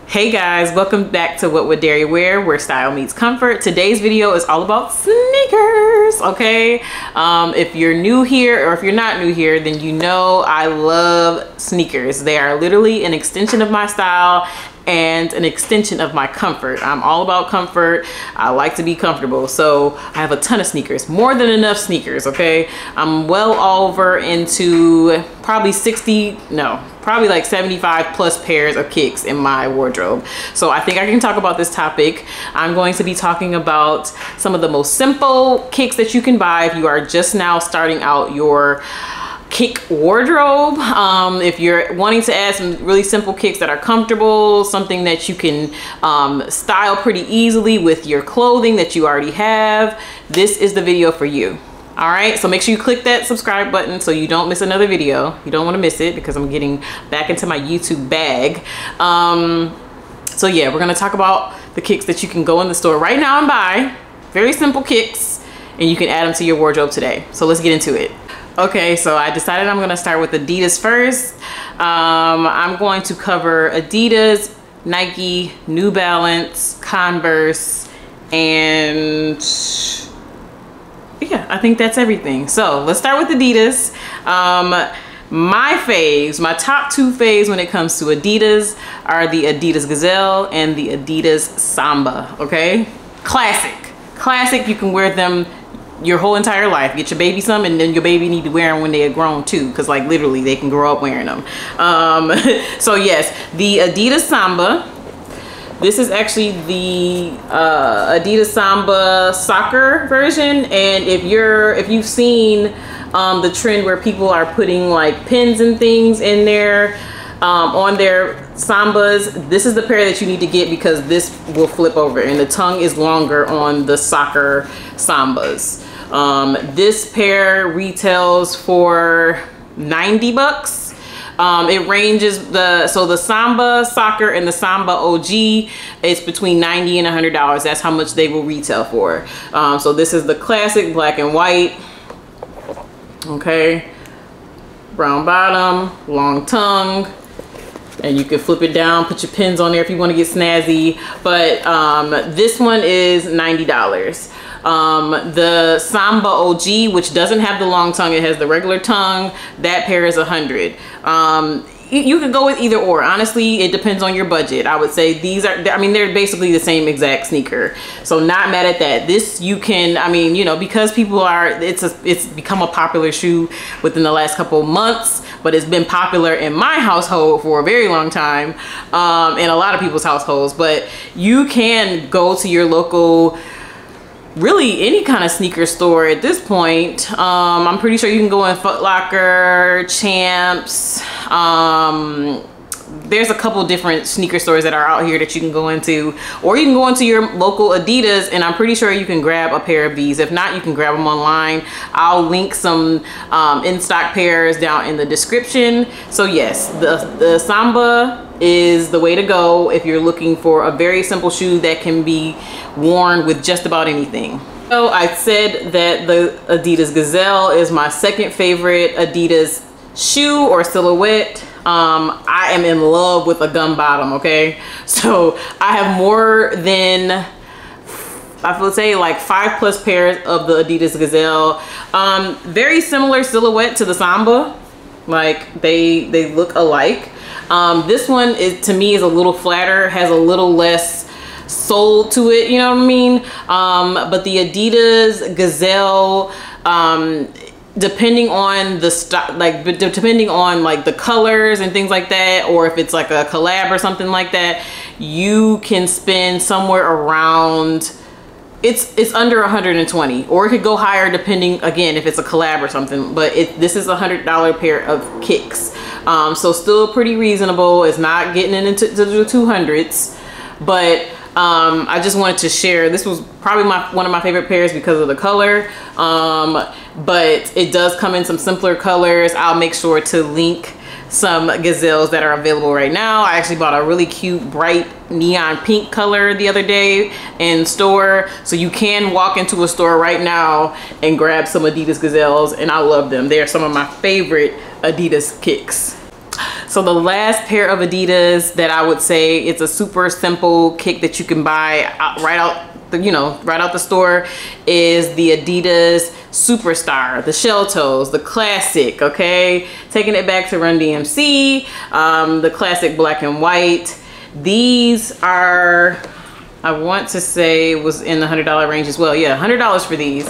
Hey guys, welcome back to What Would Derry Wear, where style meets comfort. Today's video is all about sneakers, okay? If you're new here, or if you're not new here, then you know I love sneakers. They are literally an extension of my style and an extension of my comfort. I'm all about comfort. I like to be comfortable. So I have a ton of sneakers, more than enough sneakers, okay? I'm well over into probably probably like 75 plus pairs of kicks in my wardrobe. So I think I can talk about this topic. I'm going to be talking about some of the most simple kicks that you can buy if you are just now starting out your kick wardrobe. If you're wanting to add some really simple kicks that are comfortable, something that you can style pretty easily with your clothing that you already have, this is the video for you. All right, so make sure you click that subscribe button so you don't miss another video. You don't want to miss it because I'm getting back into my YouTube bag. So yeah, we're gonna talk about the kicks that you can go in the store right now and buy. Very simple kicks, and you can add them to your wardrobe today. So let's get into it. Okay, so I decided I'm gonna start with Adidas first. I'm going to cover Adidas, Nike, New Balance, Converse, and yeah, I think that's everything. So let's start with Adidas. My faves, my top two faves when it comes to Adidas are the Adidas Gazelle and the Adidas Samba, okay? Classic, you can wear them your whole entire life. Get your baby some, and then your baby need to wear them when they are grown too, because like literally they can grow up wearing them. So yes, the Adidas Samba. This is actually the Adidas Samba soccer version, and if you've seen the trend where people are putting like pins and things in there on their Sambas, this is the pair that you need to get because this will flip over and the tongue is longer on the soccer Sambas. This pair retails for 90 bucks. It ranges so the Samba soccer and the Samba OG, it's between $90 and $100. That's how much they will retail for. So this is the classic black and white. Okay, brown bottom, long tongue, and you can flip it down, put your pins on there if you want to get snazzy. But this one is $90. The Samba OG, which doesn't have the long tongue, it has the regular tongue, that pair is $100. You can go with either or. Honestly, it depends on your budget. I would say these are, I mean, they're basically the same exact sneaker. So not mad at that. This you can, I mean, you know, because people are, it's become a popular shoe within the last couple months, but it's been popular in my household for a very long time, in a lot of people's households. But you can go to your local, really any kind of sneaker store at this point. I'm pretty sure you can go in Foot Locker, Champs. There's a couple different sneaker stores that are out here that you can go into, or you can go into your local Adidas, and I'm pretty sure you can grab a pair of these. If not, you can grab them online. I'll link some in-stock pairs down in the description. So yes, the Samba is the way to go if you're looking for a very simple shoe that can be worn with just about anything. So I said that the Adidas Gazelle is my second favorite Adidas shoe or silhouette. I am in love with a gun bottom, okay? So I have more than, I would say like 5+ pairs of the Adidas Gazelle. Very similar silhouette to the Samba. Like they look alike. This one is, to me, is a little flatter, has a little less sole to it, you know what I mean? But the Adidas Gazelle, depending on the stock, like depending on like the colors and things like that, or if it's like a collab or something like that, you can spend somewhere around, it's under 120, or it could go higher depending, again, if it's a collab or something. But this is a $100 pair of kicks, so still pretty reasonable. It's not getting into the 200s, but I just wanted to share. This was probably one of my favorite pairs because of the color, but it does come in some simpler colors. I'll make sure to link some Gazelles that are available right now. I actually bought a really cute bright neon pink color the other day in store, so you can walk into a store right now and grab some Adidas Gazelles, and I love them. They are some of my favorite Adidas kicks. So the last pair of Adidas that I would say, it's a super simple kick that you can buy right out the store, is the Adidas Superstar, the shell toes, the classic, okay? Taking it back to Run DMC, the classic black and white. These are, I want to say, was in the $100 range as well. Yeah, $100 for these.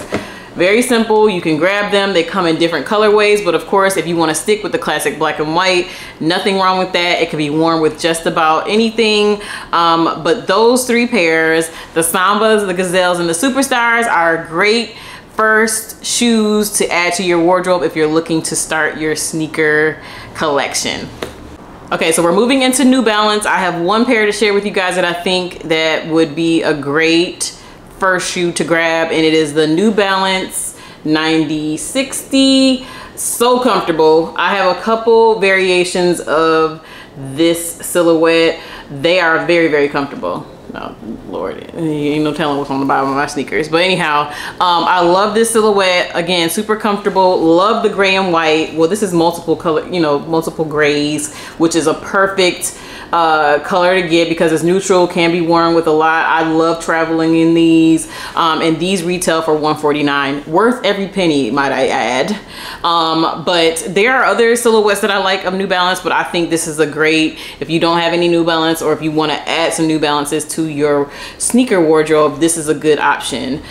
Very simple, you can grab them. They come in different colorways, but of course, if you want to stick with the classic black and white, nothing wrong with that. It can be worn with just about anything. But those three pairs, the Sambas, the Gazelles, and the Superstars, are great first shoes to add to your wardrobe if you're looking to start your sneaker collection. Okay, so we're moving into New Balance. I have one pair to share with you guys that I think that would be a great first shoe to grab, and it is the New Balance 9060. So comfortable. I have a couple variations of this silhouette. They are very, very comfortable. Oh, Lord, ain't no telling what's on the bottom of my sneakers. But anyhow, I love this silhouette. Again, super comfortable. Love the gray and white. Well, this is multiple color, multiple grays, which is a perfect color to get because it's neutral, can be worn with a lot. I love traveling in these, and these retail for $149, worth every penny, might I add. But there are other silhouettes that I like of New Balance, but I think this is a great, if you don't have any New Balance, or if you want to add some New Balances to your sneaker wardrobe, this is a good option.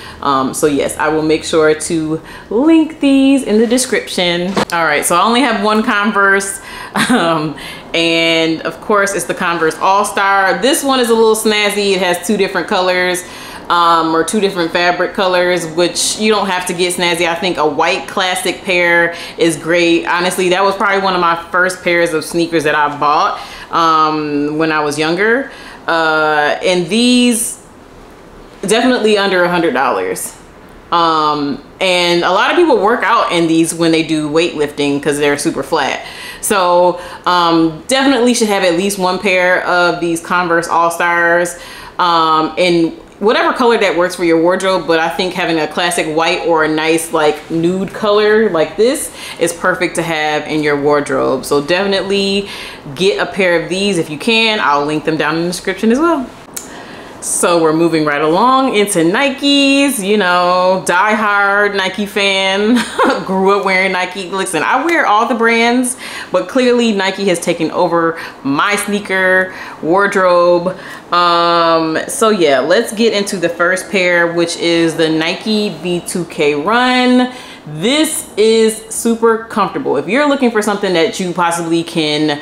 So yes, I will make sure to link these in the description. All right, so I only have one Converse, and of course it's the Converse Allstar. This one is a little snazzy. It has two different colors, or two different fabric colors, which you don't have to get snazzy. I think a white classic pair is great. Honestly, that was probably one of my first pairs of sneakers that I bought when I was younger. And these definitely under $100. And a lot of people work out in these when they do weightlifting because they're super flat. So definitely should have at least one pair of these Converse Allstars in whatever color that works for your wardrobe. But I think having a classic white or a nice like nude color like this is perfect to have in your wardrobe. So definitely get a pair of these if you can. I'll link them down in the description as well. So we're moving right along into Nikes, die-hard Nike fan. Grew up wearing Nike. Listen, I wear all the brands, but clearly Nike has taken over my sneaker wardrobe. So yeah, let's get into the first pair, which is the Nike V2K Run. This is super comfortable. If you're looking for something that you possibly can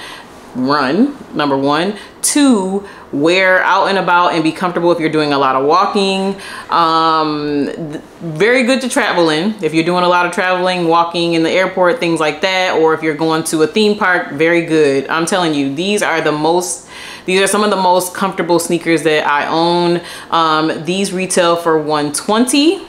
run, number one. Two, wear out and about and be comfortable if you're doing a lot of walking. Very good to travel in. If you're doing a lot of traveling, walking in the airport, things like that, or if you're going to a theme park, very good. I'm telling you, these are some of the most comfortable sneakers that I own. These retail for $120.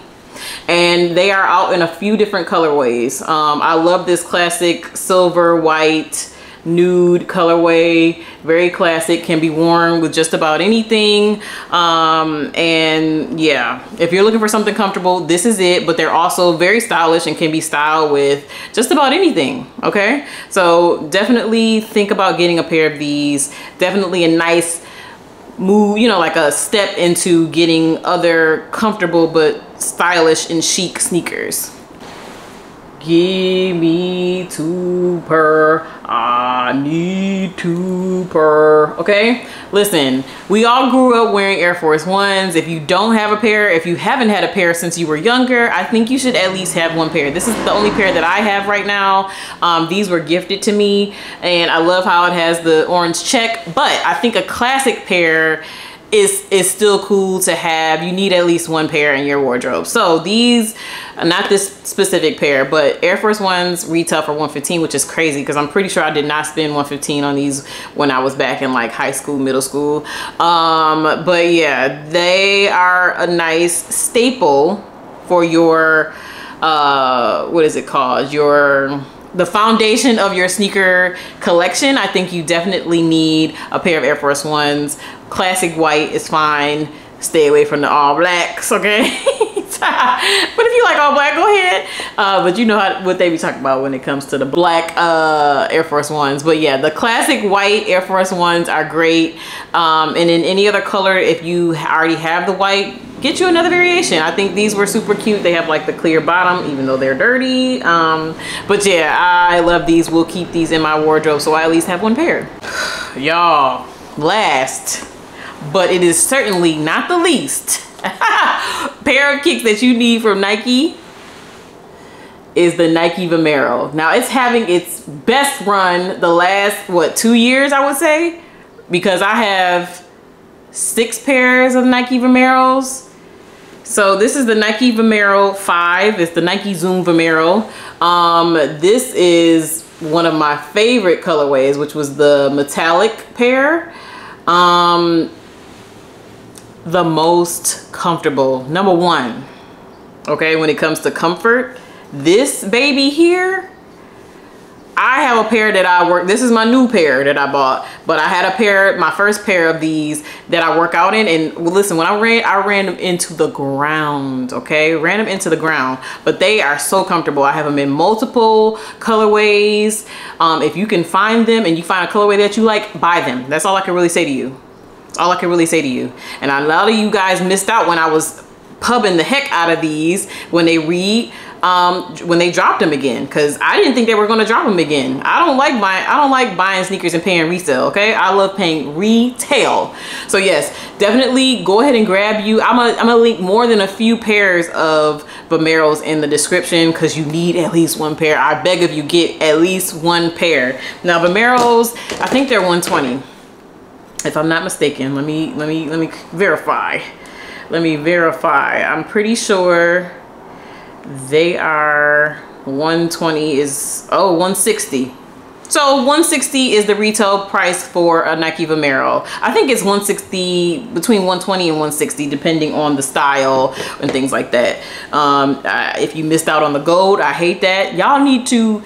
And they are out in a few different colorways. I love this classic silver, white, nude colorway. Very classic, can be worn with just about anything. And yeah, if you're looking for something comfortable, this is it. But they're also very stylish and can be styled with just about anything. Okay, so definitely think about getting a pair of these. Definitely a nice move, like a step into getting other comfortable but stylish and chic sneakers. Give me 2 per, I need 2 per. Okay, listen, we all grew up wearing Air Force Ones. If you don't have a pair, if you haven't had a pair since you were younger, I think you should at least have one pair. This is the only pair that I have right now. These were gifted to me, and I love how it has the orange check, but I think a classic pair is still cool to have. You need at least one pair in your wardrobe. So these, not this specific pair, but Air Force Ones retail for $115, which is crazy because I'm pretty sure I did not spend $115 on these when I was back in like high school, middle school. But yeah, they are a nice staple for your what is it called, the foundation of your sneaker collection. I think you definitely need a pair of Air Force Ones. Classic white is fine. Stay away from the all blacks, okay? But if you like all black, go ahead. but you know what they be talking about when it comes to the black Air Force Ones. But yeah, the classic white Air Force Ones are great. And in any other color, if you already have the white, get you another variation. I think these were super cute. They have like the clear bottom, even though they're dirty. But yeah, I love these. We'll keep these in my wardrobe, so I at least have one pair. Y'all, last, but it is certainly not the least, pair of kicks that you need from Nike is the Nike Vomero. Now it's having its best run the last, what, 2 years, I would say, because I have 6 pairs of Nike Vomeros. So this is the Nike Vomero 5. It's the Nike Zoom Vomero. This is one of my favorite colorways, which was the metallic pair. The most comfortable, number one, okay, when it comes to comfort. This baby here, I have a pair that I work, this is my new pair that I bought, but I had a pair, my first pair of these that I work out in, and well, listen, when I ran them into the ground, okay? Ran them into the ground, but they are so comfortable. I have them in multiple colorways. If you can find them and you find a colorway that you like, buy them. That's all I can really say to you. That's all I can really say to you. And a lot of you guys missed out when I was pubbing the heck out of these when they dropped them again, because I didn't think they were going to drop them again. I don't like buying sneakers and paying resale, okay? I love paying retail. So yes, definitely go ahead and grab you. I'm gonna link more than a few pairs of Vomeros in the description, because you need at least one pair. I beg of you, get at least one pair. Now Vomeros, I think they're 120 if I'm not mistaken. Let me verify. Let me verify. I'm pretty sure they are 120 is, oh, 160. So 160 is the retail price for a Nike Vomero. I think it's 160, between 120 and 160, depending on the style and things like that. If you missed out on the gold, I hate that. Y'all need to,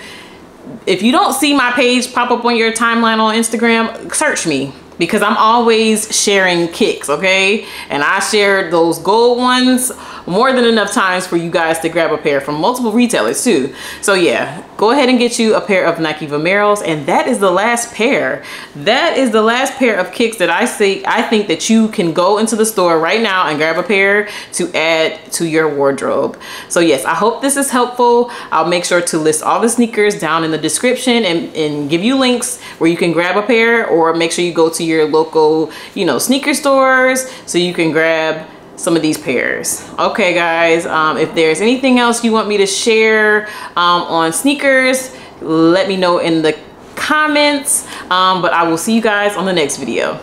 if you don't see my page pop up on your timeline on Instagram, search me, because I'm always sharing kicks, okay? And I shared those gold ones more than enough times for you guys to grab a pair from multiple retailers too. So yeah, go ahead and get you a pair of Nike Vomeros, and that is the last pair. That is the last pair of kicks that I think that you can go into the store right now and grab a pair to add to your wardrobe. So yes, I hope this is helpful. I'll make sure to list all the sneakers down in the description and give you links where you can grab a pair, or make sure you go to your local, you know, sneaker stores so you can grab some of these pairs. Okay guys, if there's anything else you want me to share on sneakers, let me know in the comments, but I will see you guys on the next video.